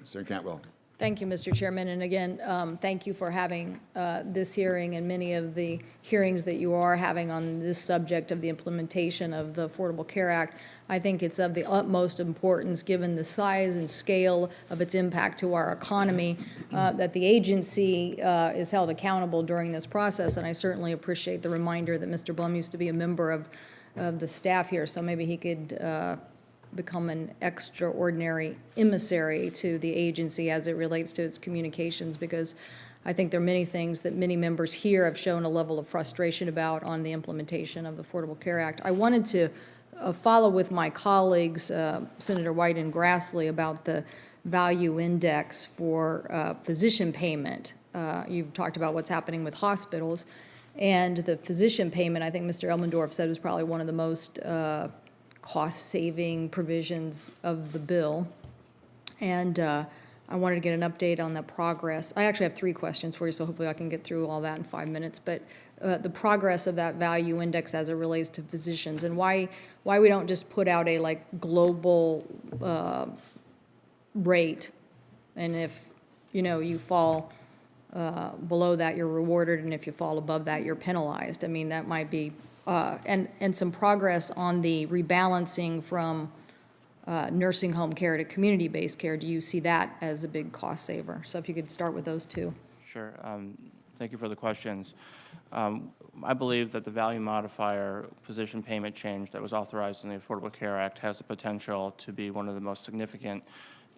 Senator Cantwell. Thank you, Mr. Chairman. And again, thank you for having this hearing and many of the hearings that you are having on this subject of the implementation of the Affordable Care Act. I think it's of the utmost importance, given the size and scale of its impact to our economy, that the agency is held accountable during this process. And I certainly appreciate the reminder that Mr. Blum used to be a member of the staff here, so maybe he could become an extraordinary emissary to the agency as it relates to its communications, because I think there are many things that many members here have shown a level of frustration about on the implementation of the Affordable Care Act. I wanted to follow with my colleagues, Senator White and Grassley, about the value index for physician payment. You've talked about what's happening with hospitals, and the physician payment, I think Mr. Elmendorf said, was probably one of the most cost-saving provisions of the bill. And I wanted to get an update on the progress. I actually have 3 questions for you, so hopefully I can get through all that in 5 minutes. But the progress of that value index as it relates to physicians, and why we don't just put out a global rate, and if you fall below that, you're rewarded, and if you fall above that, you're penalized. I mean, that might be and some progress on the rebalancing from nursing home care to community-based care. Do you see that as a big cost saver? So if you could start with those 2. Sure. Thank you for the questions. I believe that the value modifier physician payment change that was authorized in the Affordable Care Act has the potential to be one of the most significant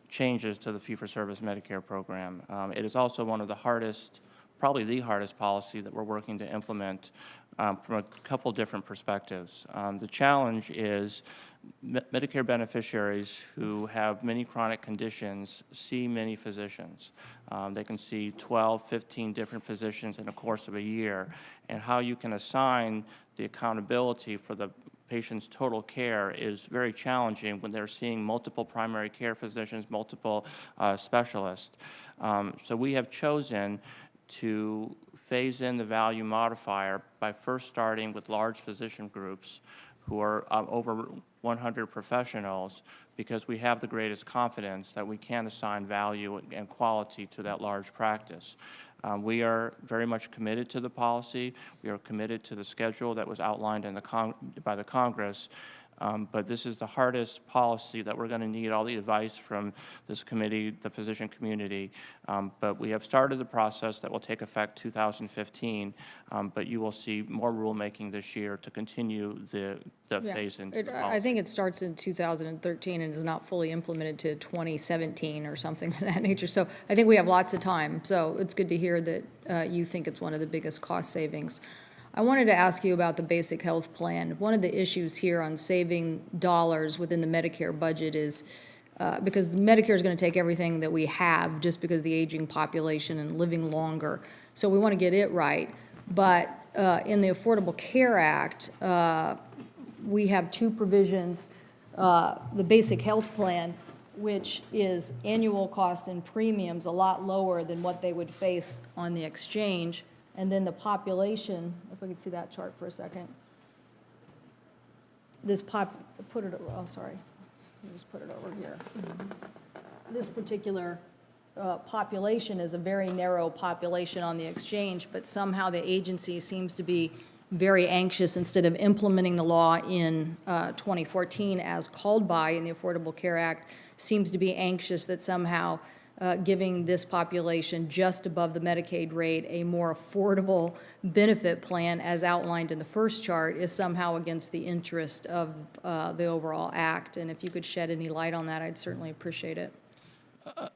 changes to the fee-for-service Medicare program. It is also one of the hardest, probably the hardest policy that we're working to implement from a couple different perspectives. The challenge is Medicare beneficiaries who have many chronic conditions see many physicians. They can see 12, 15 different physicians in the course of a year, and how you can assign the accountability for the patient's total care is very challenging when they're seeing multiple primary care physicians, multiple specialists. So we have chosen to phase in the value modifier by first starting with large physician groups who are over 100 professionals, because we have the greatest confidence that we can assign value and quality to that large practice. We are very much committed to the policy. We are committed to the schedule that was outlined in by the Congress. But this is the hardest policy that we're going to need all the advice from this committee, the physician community. But we have started the process that will take effect 2015. But you will see more rulemaking this year to continue the phase into the policy. I think it starts in 2013 and is not fully implemented to 2017 or something of that nature. So I think we have lots of time. So it's good to hear that you think it's one of the biggest cost savings. I wanted to ask you about the basic health plan. One of the issues here on saving dollars within the Medicare budget is because Medicare is going to take everything that we have just because of the aging population and living longer. So we want to get it right. But in the Affordable Care Act, we have 2 provisions. The basic health plan, which is annual costs and premiums a lot lower than what they would face on the exchange. And then the population, if we could see that chart for a second. This let me just put it over here. This particular population is a very narrow population on the exchange, but somehow the agency seems to be very anxious, instead of implementing the law in 2014 as called by in the Affordable Care Act, seems to be anxious that somehow giving this population just above the Medicaid rate a more affordable benefit plan, as outlined in the first chart, is somehow against the interest of the overall act. And if you could shed any light on that, I'd certainly appreciate it.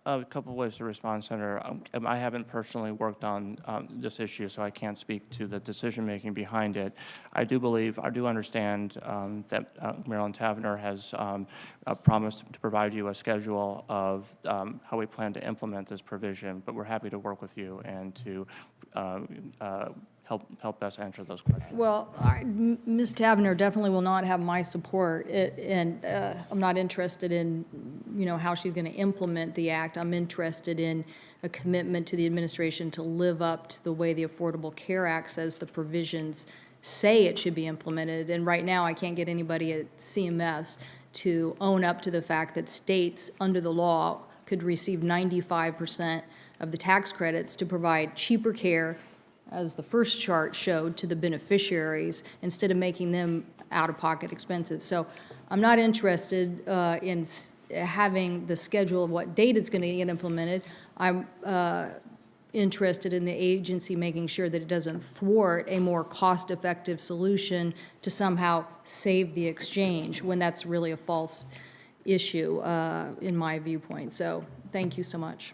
A couple of ways to respond, Senator. I haven't personally worked on this issue, so I can't speak to the decision-making behind it. I do understand that Marilyn Tavenner has promised to provide you a schedule of how we plan to implement this provision, but we're happy to work with you and to help us answer those questions. Well, Ms. Tavenner definitely will not have my support, and I'm not interested in, how she's going to implement the act. I'm interested in a commitment to the administration to live up to the way the Affordable Care Act says the provisions say it should be implemented. And right now, I can't get anybody at CMS to own up to the fact that states, under the law, could receive 95% of the tax credits to provide cheaper care, as the first chart showed, to the beneficiaries, instead of making them out-of-pocket expensive. So I'm not interested in having the schedule of what date it's going to get implemented. I'm interested in the agency making sure that it doesn't thwart a more cost-effective solution to somehow save the exchange, when that's really a false issue in my viewpoint. So thank you so much.